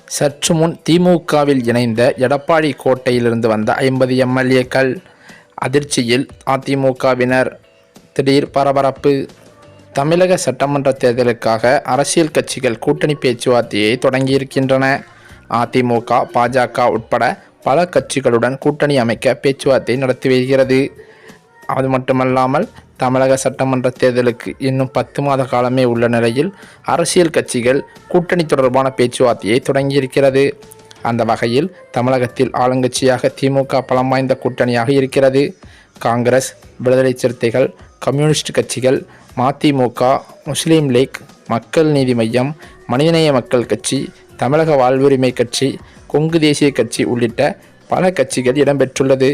சற்று முன் திமுகவில் இணைந்த எடப்பாடி கோட்டையிலிருந்து வந்த 50 எம்எல்ஏக்கள் அதிர்ச்சியில். அதிமுகவினர் திடீர் பரபரப்பு. தமிழக சட்டமன்ற தேர்தலுக்காக அரசியல் கட்சிகள் கூட்டணி பேச்சுவார்த்தையை தொடங்கியிருக்கின்றன. அதிமுக, பாஜக உட்பட பல கட்சிகளுடன் கூட்டணி அமைக்க பேச்சுவார்த்தை நடத்தி வருகிறது. அது மட்டுமல்லாமல் தமிழக சட்டமன்ற தேர்தலுக்கு இன்னும் 10 மாத காலமே உள்ள நிலையில் அரசியல் கட்சிகள் கூட்டணி தொடர்பான பேச்சுவார்த்தையை தொடங்கியிருக்கிறது. அந்த வகையில் தமிழகத்தில் ஆளுங்கட்சியாக திமுக பலம் வாய்ந்த கூட்டணியாக இருக்கிறது. காங்கிரஸ், விடுதலை சிறுத்தைகள், கம்யூனிஸ்ட் கட்சிகள், மதிமுக, முஸ்லீம் லீக், மக்கள் நீதி மய்யம், மனிதநேய மக்கள் கட்சி, தமிழக வாழ்வுரிமை கட்சி, கொங்கு தேசிய கட்சி உள்ளிட்ட பல கட்சிகள் இடம்பெற்றுள்ளது.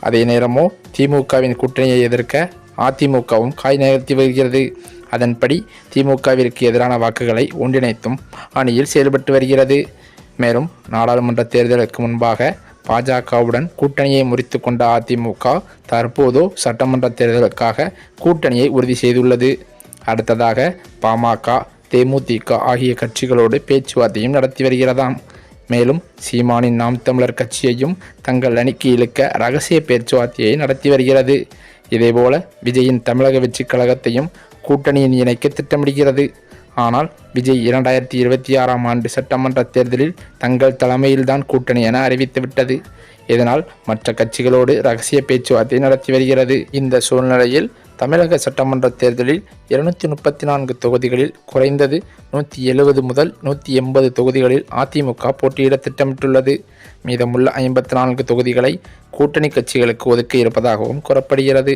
அதே நேரமோ திமுகவின் கூட்டணியை எதிர்க்க அதிமுகவும் காய் நகர்த்தி வருகிறது. அதன்படி திமுகவிற்கு எதிரான வாக்குகளை ஒன்றிணைத்தும் அணியில் செயல்பட்டு வருகிறது. மேலும் நாடாளுமன்ற தேர்தலுக்கு முன்பாக பாஜகவுடன் கூட்டணியை முறித்து கொண்ட அதிமுக தற்போதோ சட்டமன்ற தேர்தலுக்காக கூட்டணியை உறுதி செய்துள்ளது. அடுத்ததாக பாமக, தேமுதிக ஆகிய கட்சிகளோடு பேச்சுவார்த்தையும் நடத்தி வருகிறதாம். மேலும் சீமானின் நாம் தமிழர் கட்சியையும் தங்கள் அணிக்கு இழுக்க இரகசிய பேச்சுவார்த்தையை நடத்தி வருகிறது. இதேபோல விஜயின் தமிழக வெற்றி கழகத்தையும் கூட்டணியின் இணைக்க திட்டமிடுகிறது. ஆனால் விஜய் 2026ஆம் ஆண்டு சட்டமன்ற தேர்தலில் தங்கள் தலைமையில்தான் கூட்டணி என அறிவித்துவிட்டது. இதனால் மற்ற கட்சிகளோடு இரகசிய பேச்சுவார்த்தை நடத்தி வருகிறது. இந்த சூழ்நிலையில் தமிழக சட்டமன்ற தேர்தலில் 234 தொகுதிகளில் குறைந்தது 170 முதல் 180 தொகுதிகளில் அதிமுக போட்டியிட திட்டமிட்டுள்ளது. மீதமுள்ள 54 தொகுதிகளை கூட்டணி கட்சிகளுக்கு ஒதுக்க இருப்பதாகவும் கூறப்படுகிறது.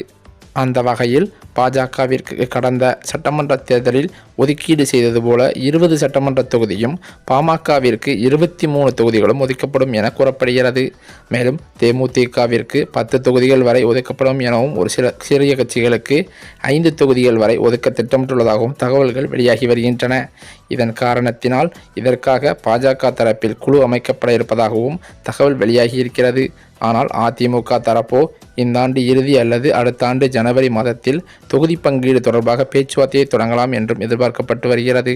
அந்த வகையில் பாஜகவிற்கு கடந்த சட்டமன்ற தேர்தலில் ஒதுக்கீடு செய்தது போல 20 சட்டமன்ற தொகுதியும் பாமகவிற்கு 23 தொகுதிகளும் ஒதுக்கப்படும் என கூறப்படுகிறது. மேலும் தேமுதிகவிற்கு 10 தொகுதிகள் வரை ஒதுக்கப்படும் எனவும் ஒரு சில சிறிய கட்சிகளுக்கு 5 தொகுதிகள் வரை ஒதுக்க திட்டமிட்டுள்ளதாகவும் தகவல்கள் வெளியாகி வருகின்றன. இதன் காரணத்தினால் இதற்காக பாஜக தரப்பில் குழு அமைக்கப்பட இருப்பதாகவும் தகவல் வெளியாகி இருக்கிறது. ஆனால் அதிமுக தரப்போ இந்த ஆண்டு இறுதி அல்லது அடுத்த ஆண்டு ஜனவரி மாதத்தில் தொகுதி பங்கீடு தொடர்பாக பேச்சுவார்த்தையை தொடங்கலாம் என்றும் எதிர்பார்க்கப்பட்டு வருகிறது.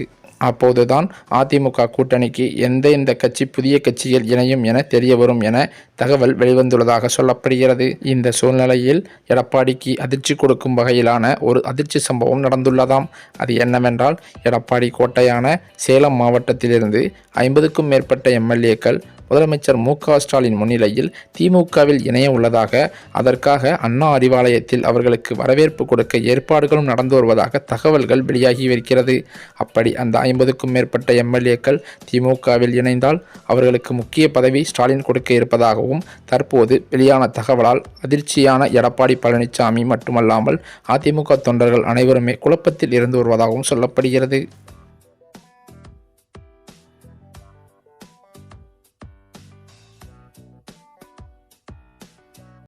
அப்போதுதான் அதிமுக கூட்டணிக்கு எந்த கட்சி புதிய கட்சிகள் இணையும் என தெரிய வரும் என தகவல் வெளிவந்துள்ளதாக சொல்லப்படுகிறது. இந்த சூழ்நிலையில் எடப்பாடிக்கு அதிர்ச்சி கொடுக்கும் வகையிலான ஒரு அதிர்ச்சி சம்பவம் நடந்துள்ளதாம். அது என்னவென்றால், எடப்பாடி கோட்டையான சேலம் மாவட்டத்திலிருந்து 50க்கும் மேற்பட்ட எம்எல்ஏக்கள் முதலமைச்சர் மு.க.ஸ்டாலின் முன்னிலையில் திமுகவில் இணைய உள்ளதாக, அதற்காக அண்ணா அறிவாலயத்தில் அவர்களுக்கு வரவேற்பு கொடுக்க ஏற்பாடுகளும் நடந்து வருவதாக தகவல்கள் வெளியாகி இருக்கிறது. அப்படி அந்த 50க்கும் மேற்பட்ட எம்எல்ஏக்கள் திமுகவில் இணைந்தால் அவர்களுக்கு முக்கிய பதவி ஸ்டாலின் கொடுக்க இருப்பதாகவும் தற்போது வெளியான தகவலால் அதிர்ச்சியான எடப்பாடி பழனிசாமி மட்டுமல்லாமல் அதிமுக தொண்டர்கள் அனைவருமே குழப்பத்தில் இருந்து வருவதாகவும் சொல்லப்படுகிறது.